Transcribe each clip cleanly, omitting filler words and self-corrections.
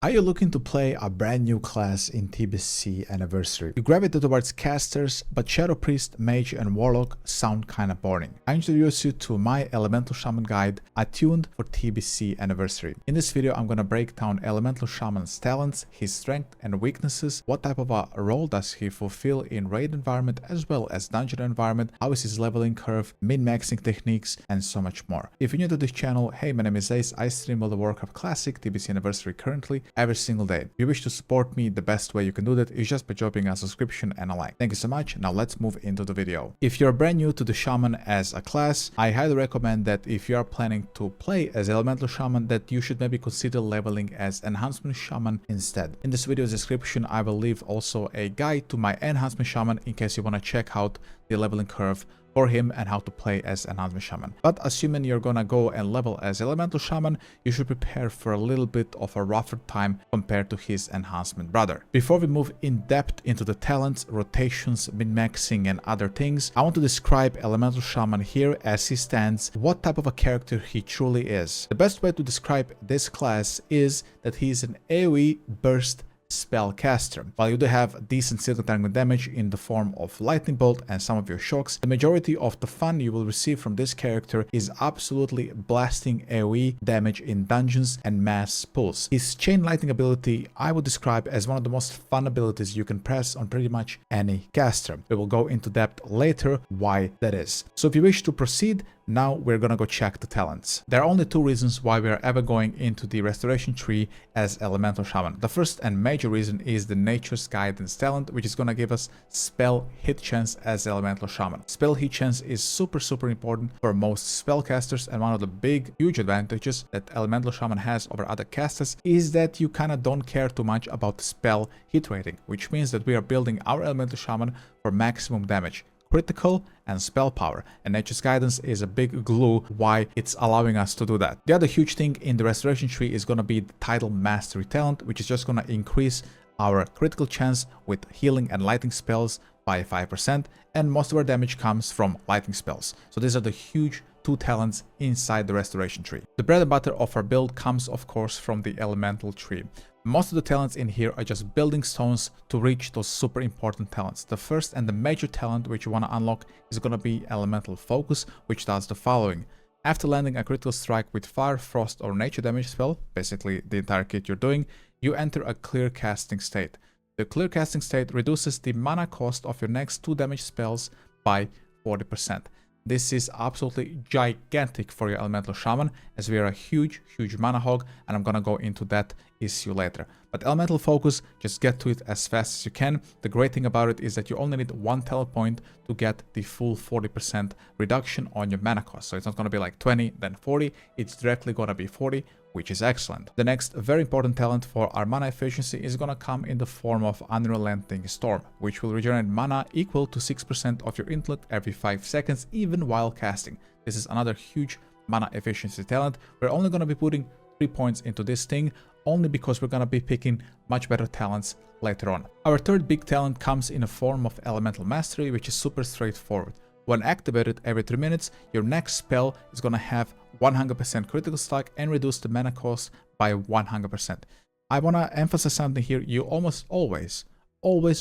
Are you looking to play a brand new class in TBC Anniversary? You gravitate towards casters, but Shadow Priest, Mage and Warlock sound kinda boring. I introduce you to my Elemental Shaman guide attuned for TBC Anniversary. In this video, I'm gonna break down Elemental Shaman's talents, his strength and weaknesses, what type of a role does he fulfill in raid environment as well as dungeon environment, how is his leveling curve, min-maxing techniques, and so much more. If you're new to this channel, hey, my name is Ace. I stream World of Warcraft Classic TBC Anniversary currently every single day. If you wish to support me, the best way you can do that is just by dropping a subscription and a like. Thank you so much. Now let's move into the video. If you're brand new to the Shaman as a class, I highly recommend that if you are planning to play as Elemental Shaman, that you should maybe consider leveling as Enhancement Shaman instead. In this video's description, I will leave also a guide to my Enhancement Shaman in case you want to check out the leveling curve for him and how to play as Enhancement Shaman. But assuming you're gonna go and level as Elemental Shaman, you should prepare for a little bit of a rougher time compared to his Enhancement brother. Before we move in depth into the talents, rotations, min-maxing and other things, I want to describe Elemental Shaman here as he stands, what type of a character he truly is. The best way to describe this class is that he is an AoE burst spellcaster. While you do have decent single target damage in the form of lightning bolt and some of your shocks, the majority of the fun you will receive from this character is absolutely blasting AoE damage in dungeons and mass pulls. His chain lightning ability I would describe as one of the most fun abilities you can press on pretty much any caster. We will go into depth later why that is. So if you wish to proceed, now we're gonna go check the talents. There are only two reasons why we are ever going into the restoration tree as Elemental Shaman. The first and major reason is the Nature's Guidance talent, which is gonna give us spell hit chance as Elemental Shaman. Spell hit chance is super important for most spellcasters, and one of the huge advantages that Elemental Shaman has over other casters is that you kinda don't care too much about the spell hit rating, which means that we are building our Elemental Shaman for maximum damage, critical and spell power, and Nature's Guidance is a big glue why it's allowing us to do that. The other huge thing in the restoration tree is going to be the Tidal Mastery talent, which is just going to increase our critical chance with healing and lightning spells by 5%, and most of our damage comes from lightning spells. So these are the huge two talents inside the restoration tree. The bread and butter of our build comes of course from the elemental tree. Most of the talents in here are just building stones to reach those super important talents. The first and the major talent which you want to unlock is going to be Elemental Focus, which does the following. After landing a critical strike with fire, frost or nature damage spell, basically the entire kit you're doing, you enter a clear casting state. The clear casting state reduces the mana cost of your next 2 damage spells by 40%. This is absolutely gigantic for your Elemental Shaman, as we are a huge mana hog, and I'm gonna go into that issue later. But Elemental Focus, just get to it as fast as you can. The great thing about it is that you only need 1 talent point to get the full 40% reduction on your mana cost. So it's not gonna be like 20, then 40, it's directly gonna be 40, which is excellent. The next very important talent for our mana efficiency is gonna come in the form of Unrelenting Storm, which will regenerate mana equal to 6% of your intellect every 5 seconds, even while casting. This is another huge mana efficiency talent. We're only gonna be putting 3 points into this thing, only because we're gonna be picking much better talents later on. Our third big talent comes in a form of Elemental Mastery, which is super straightforward. When activated every 3 minutes, your next spell is gonna have 100% critical strike and reduce the mana cost by 100%. I wanna emphasize something here. You almost always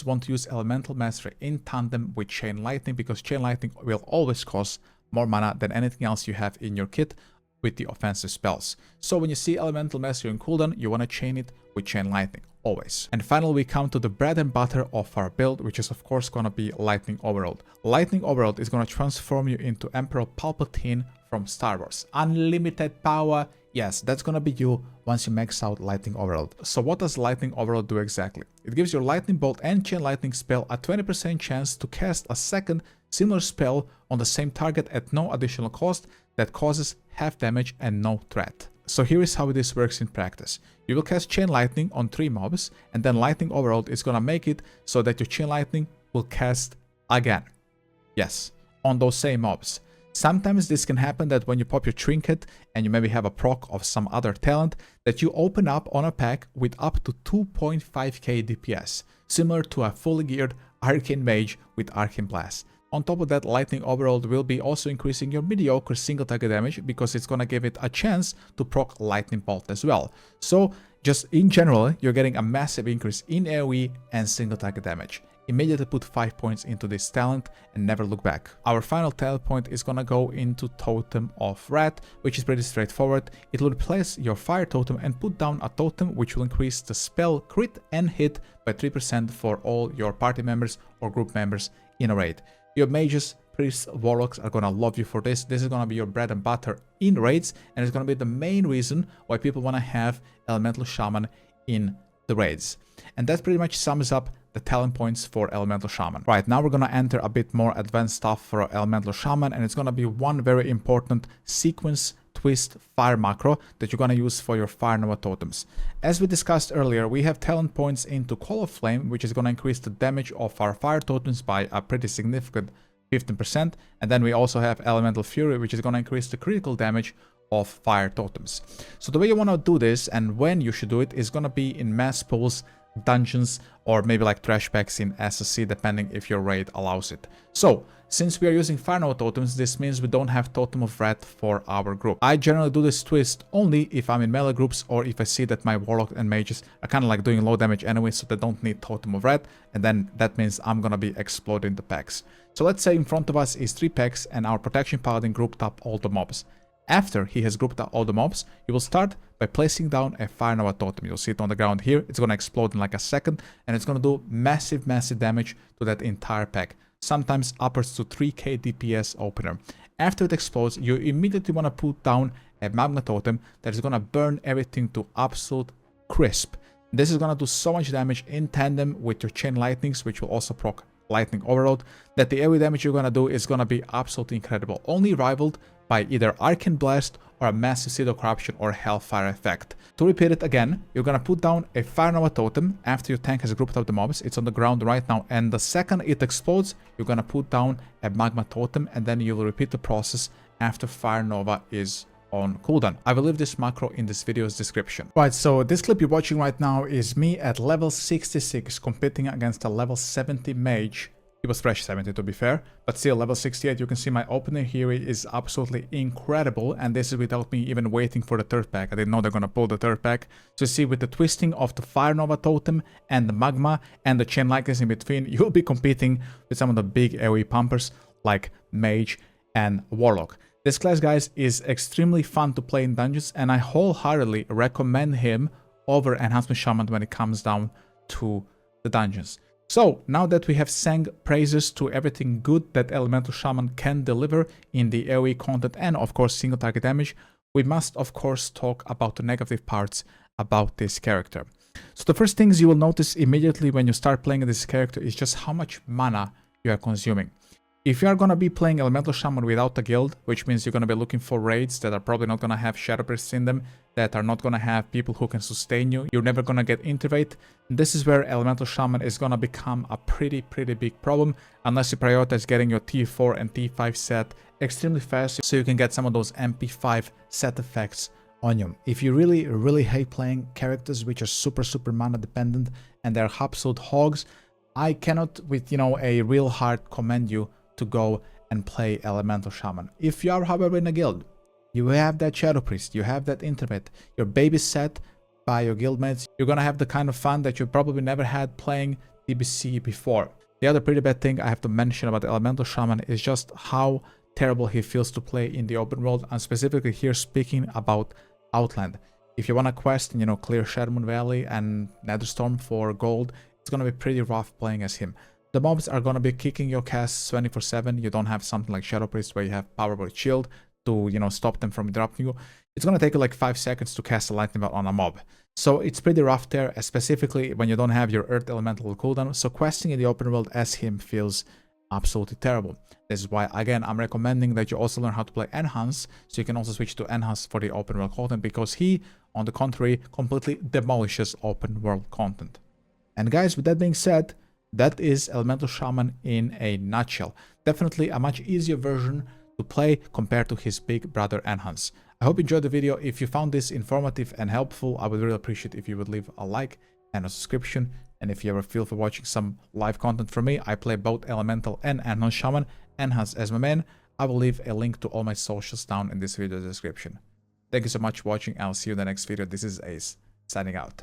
want to use Elemental Mastery in tandem with Chain Lightning, because Chain Lightning will always cost more mana than anything else you have in your kit with the offensive spells. So when you see Elemental Mastery on cooldown, you want to chain it with Chain Lightning, always. And finally, we come to the bread and butter of our build, which is of course going to be Lightning Overload. Lightning Overload is going to transform you into Emperor Palpatine from Star Wars. Unlimited power. Yes, that's going to be you once you max out Lightning Overload. So what does Lightning Overload do exactly? It gives your Lightning Bolt and Chain Lightning spell a 20% chance to cast a second similar spell on the same target at no additional cost that causes half damage and no threat. So here is how this works in practice. You will cast Chain Lightning on 3 mobs, and then Lightning Overload is gonna make it so that your Chain Lightning will cast again. Yes, on those same mobs. Sometimes this can happen that when you pop your trinket and you maybe have a proc of some other talent, that you open up on a pack with up to 2.5k DPS, similar to a fully geared Arcane Mage with Arcane Blast. On top of that, Lightning Overload will be also increasing your mediocre single target damage, because it's gonna give it a chance to proc Lightning Bolt as well. So Just in general, you're getting a massive increase in AoE and single target damage. Immediately put 5 points into this talent and never look back. Our final talent point is gonna go into Totem of Wrath, which is pretty straightforward. It will replace your fire totem and put down a totem which will increase the spell crit and hit by 3% for all your party members or group members in a raid. Your mages, priests, warlocks are gonna love you for this. This is gonna be your bread and butter in raids, and it's gonna be the main reason why people wanna have Elemental Shaman in the raids. And that pretty much sums up the talent points for Elemental Shaman. Right, now we're gonna enter a bit more advanced stuff for Elemental Shaman, and it's gonna be one very important sequence twist fire macro that you're gonna use for your Fire Nova totems. As we discussed earlier, we have talent points into Call of Flame, which is gonna increase the damage of our fire totems by a pretty significant 15%, and then we also have Elemental Fury, which is gonna increase the critical damage of fire totems. So the way you wanna do this and when you should do it is gonna be in mass pools, dungeons, or maybe like trash packs in SSC, depending if your raid allows it. So since we are using Fire Nova totems, this means we don't have Totem of Wrath for our group. I generally do this twist only if I'm in melee groups or if I see that my warlock and mages are kind of like doing low damage anyway, so they don't need Totem of Wrath, and then that means I'm gonna be exploding the packs. So let's say in front of us is 3 packs and our protection paladin grouped up all the mobs. After he has grouped up all the mobs, he will start by placing down a Fire Nova totem. You'll see it on the ground here. It's going to explode in like a second, and it's going to do massive damage to that entire pack. Sometimes upwards to 3k DPS opener. After it explodes, you immediately want to put down a Magma totem that is going to burn everything to absolute crisp. This is going to do so much damage in tandem with your Chain Lightnings, which will also proc Lightning Overload, that the AoE damage you're going to do is going to be absolutely incredible. Only rivaled by either Arcane Blast or a massive Seed of Corruption or Hellfire effect. To repeat it again, you're gonna put down a Fire Nova totem after your tank has grouped up the mobs. It's on the ground right now, and the second it explodes, you're gonna put down a Magma totem, and then you will repeat the process after Fire Nova is on cooldown. I will leave this macro in this video's description. Right, so this clip you're watching right now is me at level 66 competing against a level 70 mage. It was fresh 70 to be fair, but still level 68. You can see my opener here is absolutely incredible, and this is without me even waiting for the third pack. I didn't know they're gonna pull the third pack. So you see, with the twisting of the Fire Nova totem and the Magma and the Chain Lightnings in between, you'll be competing with some of the big AoE pumpers like Mage and Warlock. This class, guys, is extremely fun to play in dungeons, and I wholeheartedly recommend him over Enhancement Shaman when it comes down to the dungeons. So, now that we have sang praises to everything good that Elemental Shaman can deliver in the AoE content and of course single target damage, we must of course talk about the negative parts about this character. So the first things you will notice immediately when you start playing this character is just how much mana you are consuming. If you are going to be playing Elemental Shaman without a guild, which means you're going to be looking for raids that are probably not going to have Shadow Priests in them, that are not going to have people who can sustain you, you're never going to get Intervate, this is where Elemental Shaman is going to become a pretty big problem, unless you prioritize getting your T4 and T5 set extremely fast, so you can get some of those MP5 set effects on you. If you really hate playing characters which are super mana dependent and they're absolute hogs, I cannot with, a real heart commend you to go and play Elemental Shaman. If you are, however, in a guild, you have that Shadow Priest, you have that Intermit, you're babysat by your guildmates, you're gonna have the kind of fun that you probably never had playing TBC before. The other pretty bad thing I have to mention about Elemental Shaman is just how terrible he feels to play in the open world. I'm specifically here speaking about Outland. If you want to quest and, clear Shadowmoon Valley and Netherstorm for gold, it's gonna be pretty rough playing as him. The mobs are going to be kicking your casts 24/7. You don't have something like Shadow Priest where you have Power Word Shield to, stop them from dropping you. It's going to take you like 5 seconds to cast a lightning bolt on a mob. So it's pretty rough there, specifically when you don't have your Earth Elemental cooldown. So questing in the open world as him feels absolutely terrible. This is why, again, I'm recommending that you also learn how to play Enhance, so you can also switch to Enhance for the open world content, because he, on the contrary, completely demolishes open world content. And guys, with that being said, that is Elemental Shaman in a nutshell. Definitely a much easier version to play compared to his big brother Enhance. I hope you enjoyed the video. If you found this informative and helpful, I would really appreciate if you would leave a like and a subscription. And if you ever feel for watching some live content from me, I play both Elemental and Enhance Shaman. Enhance as my main. I will leave a link to all my socials down in this video description. Thank you so much for watching. I'll see you in the next video. This is Ace, Signing out.